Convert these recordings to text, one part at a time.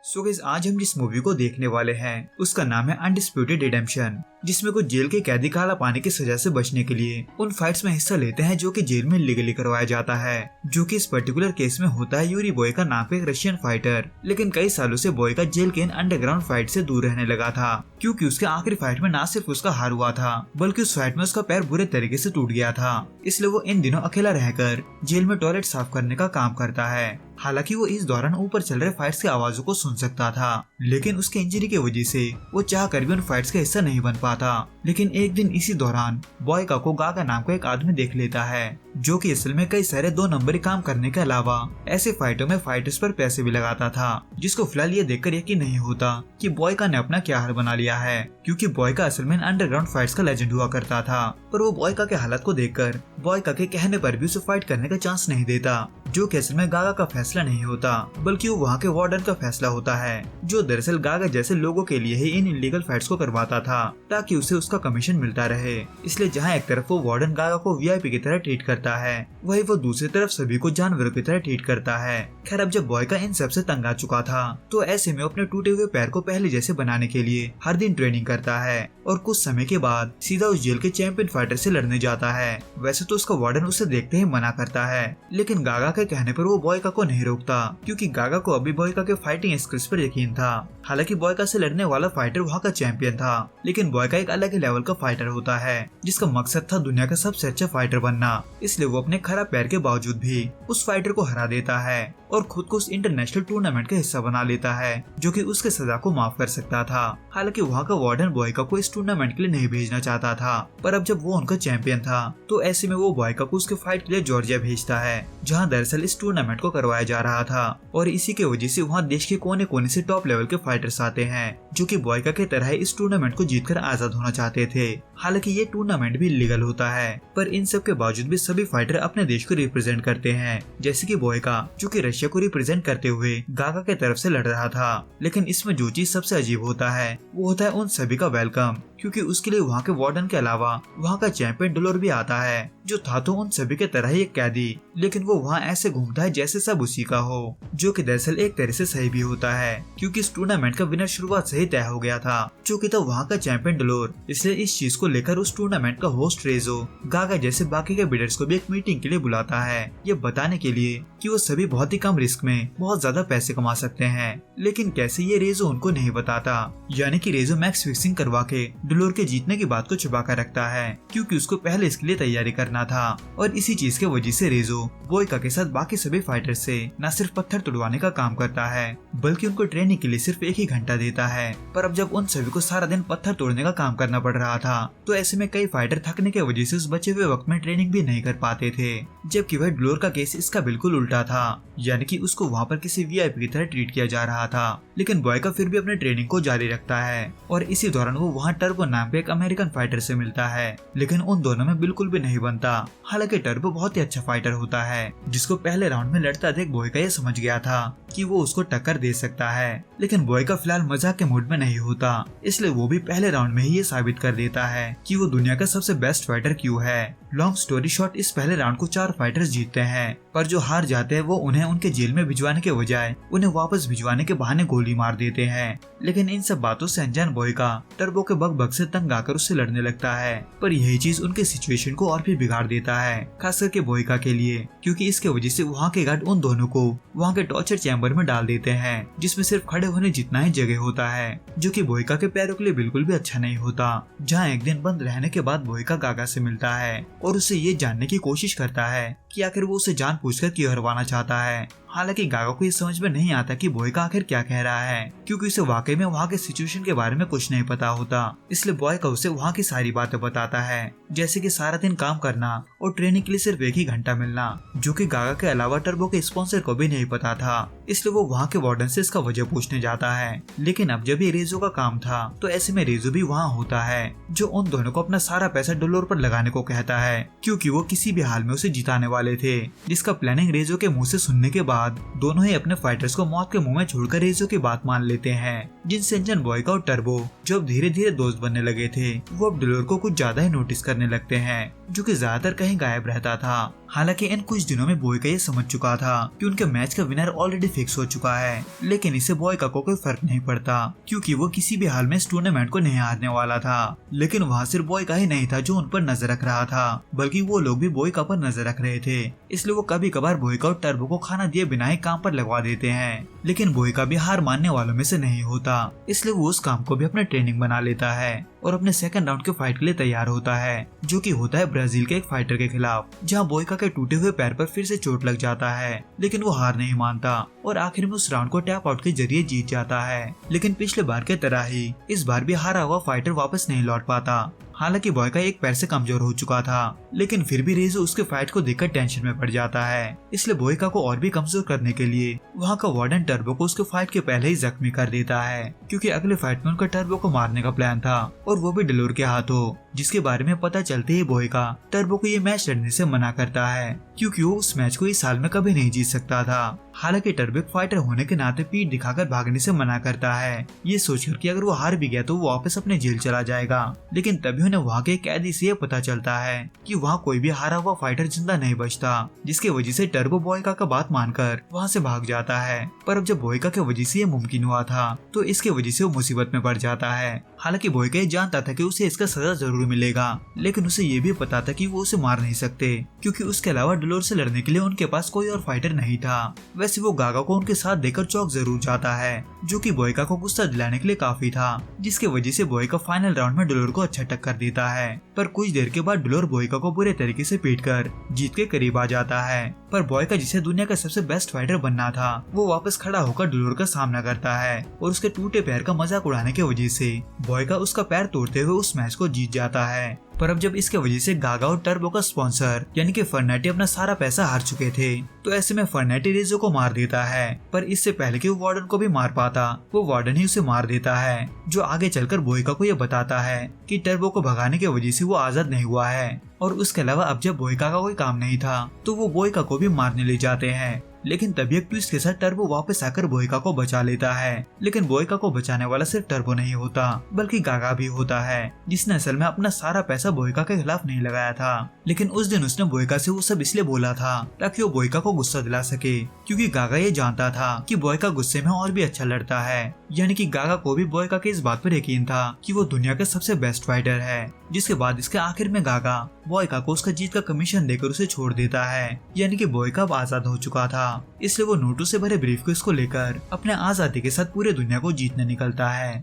So guys, आज हम जिस मूवी को देखने वाले हैं उसका नाम है अनडिस्प्यूटेड रिडेम्पशन, जिसमें कुछ जेल के कैदी काला पानी की सजा से बचने के लिए उन फाइट्स में हिस्सा लेते हैं जो कि जेल में लीगली करवाया जाता है। जो कि इस पर्टिकुलर केस में होता है यूरी बोयका नाम का एक रशियन फाइटर। लेकिन कई सालों से बोयका जेल के इन अंडरग्राउंड फाइट से दूर रहने लगा था, क्योंकि उसके आखिरी फाइट में न सिर्फ उसका हार हुआ था बल्कि उस फाइट में उसका पैर बुरे तरीके से टूट गया था। इसलिए वो इन दिनों अकेला रहकर जेल में टॉयलेट साफ करने का काम करता है। हालांकि वो इस दौरान ऊपर चल रहे फाइट्स की आवाजों को सुन सकता था, लेकिन उसके इंजरी की वजह से वो चाह कर भी उन फाइट्स का हिस्सा नहीं बन पाता। लेकिन एक दिन इसी दौरान बोयका को गागा नाम का एक आदमी देख लेता है, जो कि असल में कई सारे 2 नंबरी काम करने के अलावा ऐसे फाइटों में फाइटर्स पर पैसे भी लगाता था, जिसको फिलहाल ये देखकर यकीन नहीं होता कि बोयका ने अपना क्या हाल बना लिया है, क्योंकि बोयका असल में अंडरग्राउंड फाइट्स का लेजेंड हुआ करता था। पर वो बोयका के हालत को देखकर बोयका के कहने पर भी उसे फाइट करने का चांस नहीं देता, जो कि असल में गागा का फैसला नहीं होता बल्कि वो वहाँ के वार्डन का फैसला होता है, जो दरअसल गागा जैसे लोगों के लिए ही इन इलीगल फाइट्स को करवाता था ताकि उसे उसका कमीशन मिलता रहे। इसलिए जहाँ एक तरफ वो वार्डन गागा को वीआईपी की तरह ट्रीट करता है, वही वो दूसरी तरफ सभी को जानवरों की तरह ट्रीट करता है। खैर, अब जब बोयका इन सब से तंग आ चुका था तो ऐसे में अपने टूटे हुए पैर को पहले जैसे बनाने के लिए हर दिन ट्रेनिंग करता है और कुछ समय के बाद सीधा उस जेल के चैंपियन फाइटर से लड़ने जाता है। वैसे तो उसका वार्डन उसे देखते ही मना करता है, लेकिन गागा के कहने पर वो बोयका को नहीं रोकता, क्योंकि गागा को अभी बोयका के फाइटिंग स्किल्स पर यकीन था। हालांकि बोयका से लड़ने वाला फाइटर वहाँ का चैंपियन था, लेकिन बोयका एक अलग ही लेवल का फाइटर होता है जिसका मकसद था दुनिया का सबसे अच्छा फाइटर बनना। इसलिए वो अपने खराब पैर के बावजूद भी उस फाइटर को हरा देता है और खुद को उस इंटरनेशनल टूर्नामेंट का हिस्सा बना लेता है, जो कि उसके सजा को माफ कर सकता था। हालांकि वहाँ का वार्डन बोयका को इस टूर्नामेंट के लिए नहीं भेजना चाहता था, पर अब जब वो उनका चैंपियन था तो ऐसे में वो बोयका को उसके फाइट के लिए जॉर्जिया भेजता है, जहाँ दरअसल इस टूर्नामेंट को करवाया जा रहा था। और इसी के वजह से वहाँ देश के कोने कोने से टॉप लेवल के फाइटर्स आते हैं, जो कि बोयका के तरह इस टूर्नामेंट को जीतकर आजाद होना चाहते थे। हालांकि ये टूर्नामेंट भी लीगल होता है, पर इन सब के बावजूद भी सभी फाइटर अपने देश को रिप्रेजेंट करते हैं, जैसे कि बोयका जो कि रशिया को रिप्रेजेंट करते हुए गागा के तरफ से लड़ रहा था। लेकिन इसमें जो चीज सबसे अजीब होता है वो होता है उन सभी का वेलकम, क्योंकि उसके लिए वहाँ के वार्डन के अलावा वहाँ का चैंपियन डोलोर भी आता है, जो था तो उन सभी के तरह ही एक कैदी, लेकिन वो वहाँ ऐसे घूमता है जैसे सब उसी का हो, जो कि दरअसल एक तरह से सही भी होता है, क्योंकि इस टूर्नामेंट का विनर शुरुआत से ही तय हो गया था, जो कि था वहाँ का चैंपियन डोलोर। इसलिए इस चीज को लेकर उस टूर्नामेंट का होस्ट रेजो गागा जैसे बाकी के बिडर्स को भी एक मीटिंग के लिए बुलाता है, ये बताने के लिए कि वो सभी बहुत ही कम रिस्क में बहुत ज्यादा पैसे कमा सकते हैं। लेकिन कैसे ये रेजो उनको नहीं बताता, यानी कि रेजो मैक्स फिक्सिंग करवा के डोलोर के जीतने की बात को छुपा कर रखता है, क्योंकि उसको पहले इसके लिए तैयारी करना था। और इसी चीज के वजह से रेजो बोयका के साथ बाकी सभी फाइटर से न सिर्फ पत्थर तुड़वाने का काम करता है बल्कि उनको ट्रेनिंग के लिए सिर्फ 1 ही घंटा देता है। पर अब जब उन सभी को सारा दिन पत्थर तोड़ने का काम करना पड़ रहा था तो ऐसे में कई फाइटर थकने की वजह से उस बचे हुए वक्त में ट्रेनिंग भी नहीं कर पाते थे, जबकि वह डोलोर का केस इसका बिल्कुल उल्टा था, यानी कि उसको वहाँ पर किसी वीआईपी की तरह ट्रीट किया जा रहा था। लेकिन बोयका फिर भी अपने ट्रेनिंग को जारी रखता है और इसी दौरान वो वहाँ टर्बो नाम पे एक अमेरिकन फाइटर से मिलता है, लेकिन उन दोनों में बिल्कुल भी नहीं बनता। हालांकि टर्बो बहुत ही अच्छा फाइटर होता है, जिसको पहले राउंड में लड़ता देख बोयका ये समझ गया था कि वो उसको टक्कर दे सकता है। लेकिन बोयका फिलहाल मजाक के मूड में नहीं होता, इसलिए वो भी पहले राउंड में ही ये साबित कर देता है कि वो दुनिया का सबसे बेस्ट फाइटर क्यों है। लॉन्ग स्टोरी शॉर्ट, इस पहले राउंड को 4 फाइटर्स जीतते हैं, पर जो हार जाते हैं वो उन्हें उनके जेल में भिजवाने के बजाय उन्हें वापस भिजवाने के बहाने गोली मार देते हैं। लेकिन इन सब बातों से अनजान बोयका टर्बो के बग से तंग आकर उससे लड़ने लगता है, पर यही चीज उनके सिचुएशन को और भी बिगाड़ देता है, खास करके बोयका के लिए, क्योंकि इसके वजह से वहाँ के गार्ड उन दोनों को वहाँ के टॉर्चर चैम्बर में डाल देते हैं, जिसमें सिर्फ खड़े होने जितना ही जगह होता है, जो कि बोयका के पैरों के लिए बिल्कुल भी अच्छा नहीं होता। जहाँ एक दिन बंद रहने के बाद बोयका गागा से मिलता है और उससे ये जानने की कोशिश करता है कि आखिर वो उसे जानबूझकर क्यों हरवाना चाहता है। हालांकि गागा को ये समझ में नहीं आता कि बोयका आखिर क्या कह रहा है, क्योंकि उसे वाकई में वहाँ के सिचुएशन के बारे में कुछ नहीं पता होता। इसलिए बोयका उसे वहाँ की सारी बातें बताता है, जैसे कि सारा दिन काम करना और ट्रेनिंग के लिए सिर्फ 1 ही घंटा मिलना, जो कि गागा के अलावा टर्बो के स्पॉन्सर को भी नहीं पता था। इसलिए वो वहाँ के वार्डन से इसका वजह पूछने जाता है। लेकिन अब जब ये रेजो का काम था तो ऐसे में रेजो भी वहाँ होता है, जो उन दोनों को अपना सारा पैसा डोलोर पर लगाने को कहता है, क्योंकि वो किसी भी हाल में उसे जिताने वाले थे। जिसका प्लानिंग रेजो के मुँह से सुनने के बाद दोनों ही अपने फाइटर्स को मौत के मुंह में छोड़कर रेजो की बात मान लेते हैं, जिनसे अंजन बोयका और टर्बो जो अब धीरे धीरे दोस्त बनने लगे थे वो अब डोलोर को कुछ ज्यादा ही नोटिस करने लगते हैं, जो कि ज्यादातर कहीं गायब रहता था। हालांकि इन कुछ दिनों में बोयका ये समझ चुका था कि उनके मैच का विनर ऑलरेडी फिक्स हो चुका है, लेकिन इससे बोयका को कोई फर्क नहीं पड़ता क्योंकि वो किसी भी हाल में इस टूर्नामेंट को नहीं हारने वाला था। लेकिन वहाँ सिर्फ बोयका ही नहीं था जो उन पर नजर रख रहा था, बल्कि वो लोग भी बोयका पर नजर रख रहे थे। इसलिए वो कभी कभार बोयका और टर्बो को खाना दिए बिना ही काम पर लगवा देते हैं। लेकिन बोयका भी हार मानने वालों में से नहीं होता, इसलिए वो उस काम को भी अपना ट्रेनिंग बना लेता है और अपने सेकंड राउंड के फाइट के लिए तैयार होता है, जो कि होता है ब्राजील के एक फाइटर के खिलाफ, जहां बोयका के टूटे हुए पैर पर फिर से चोट लग जाता है। लेकिन वो हार नहीं मानता और आखिर में उस राउंड को टैप आउट के जरिए जीत जाता है। लेकिन पिछले बार के तरह ही इस बार भी हारा हुआ फाइटर वापस नहीं लौट पाता। हालांकि बोयका एक पैर से कमजोर हो चुका था, लेकिन फिर भी रेजो उसके फाइट को देखकर टेंशन में पड़ जाता है। इसलिए बोयका को और भी कमजोर करने के लिए वहाँ का वार्डन टर्बो को उसके फाइट के पहले ही जख्मी कर देता है, क्योंकि अगले फाइट में उनका टर्बो को मारने का प्लान था और वो भी डेलोर के हाथों, जिसके बारे में पता चलते ही बोयका टर्बो को ये मैच लड़ने से मना करता है, क्योंकि वो उस मैच को इस साल में कभी नहीं जीत सकता था। हालांकि टर्बो फाइटर होने के नाते पीठ दिखाकर भागने से मना करता है, ये सोचकर कि अगर वो हार भी गया तो वो वापस अपने जेल चला जाएगा। लेकिन तभी उन्हें वहाँ के कैदी से ये पता चलता है कि वहाँ कोई भी हारा हुआ फाइटर जिंदा नहीं बचता, जिसकी वजह से टर्बो बोयका का बात मानकर वहाँ से भाग जाता है। पर अब जब बोयका के वजह से ये मुमकिन हुआ था तो इसके वजह से वो मुसीबत में पड़ जाता है। हालांकि बोयका ये जानता था कि उसे इसका सजा जरूर मिलेगा, लेकिन उसे ये भी पता था कि वो उसे मार नहीं सकते, क्योंकि उसके अलावा डेलोर से लड़ने के लिए उनके पास कोई और फाइटर नहीं था। वैसे वो गागा को उनके साथ देकर चौक जरूर जाता है, जो कि बोयका को गुस्सा दिलाने के लिए काफी था, जिसके वजह से बोयका फाइनल राउंड में डेलोर को अच्छा टक्कर देता है। पर कुछ देर के बाद डेलोर बोयका को बुरे तरीके से पीटकर जीत के करीब आ जाता है। पर बोयका, जिसे दुनिया का सबसे बेस्ट फाइटर बनना था, वो वापस खड़ा होकर डेलोर का सामना करता है और उसके टूटे पैर का मजाक उड़ाने की वजह से बोयका उसका पैर तोड़ते हुए उस मैच को जीत जाता है। पर अब जब इसके वजह से गागा और टर्बो का स्पॉन्सर यानी कि फर्नाटी अपना सारा पैसा हार चुके थे, तो ऐसे में फर्नाटी रेजो को मार देता है। पर इससे पहले कि वो वार्डन को भी मार पाता, वो वार्डन ही उसे मार देता है, जो आगे चलकर बोयका को ये बताता है कि टर्बो को भगाने की वजह से वो आजाद नहीं हुआ है। और उसके अलावा अब जब बोयका का कोई काम नहीं था तो वो बोयका को भी मारने ले जाते हैं। लेकिन तभी एक ट्विस्ट के साथ टर्बो वापस आकर बोयका को बचा लेता है। लेकिन बोयका को बचाने वाला सिर्फ टर्बो नहीं होता, बल्कि गागा भी होता है, जिसने असल में अपना सारा पैसा बोयका के खिलाफ नहीं लगाया था। लेकिन उस दिन उसने बोयका से वो सब इसलिए बोला था ताकि वो बोयका को गुस्सा दिला सके, क्योंकि गागा ये जानता था कि बोयका गुस्से में और भी अच्छा लड़ता है। यानी कि गागा को भी बोयका के इस बात पर यकीन था कि वो दुनिया का सबसे बेस्ट फाइटर है। जिसके बाद इसके आखिर में गागा बोयका को उसका जीत का कमीशन देकर उसे छोड़ देता है। यानी कि बोयका अब आजाद हो चुका था, इसलिए वो नोटों से भरे ब्रीफकेस को लेकर अपने आजादी के साथ पूरे दुनिया को जीतने निकलता है।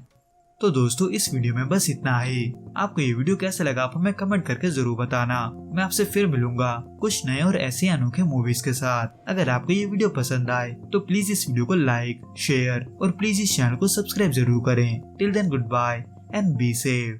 तो दोस्तों, इस वीडियो में बस इतना ही। आपको ये वीडियो कैसा लगा आप हमें कमेंट करके जरूर बताना। मैं आपसे फिर मिलूंगा कुछ नए और ऐसे अनोखे मूवीज के साथ। अगर आपको ये वीडियो पसंद आए तो प्लीज इस वीडियो को लाइक, शेयर और प्लीज इस चैनल को सब्सक्राइब जरूर करें। Till then, good bye and be safe.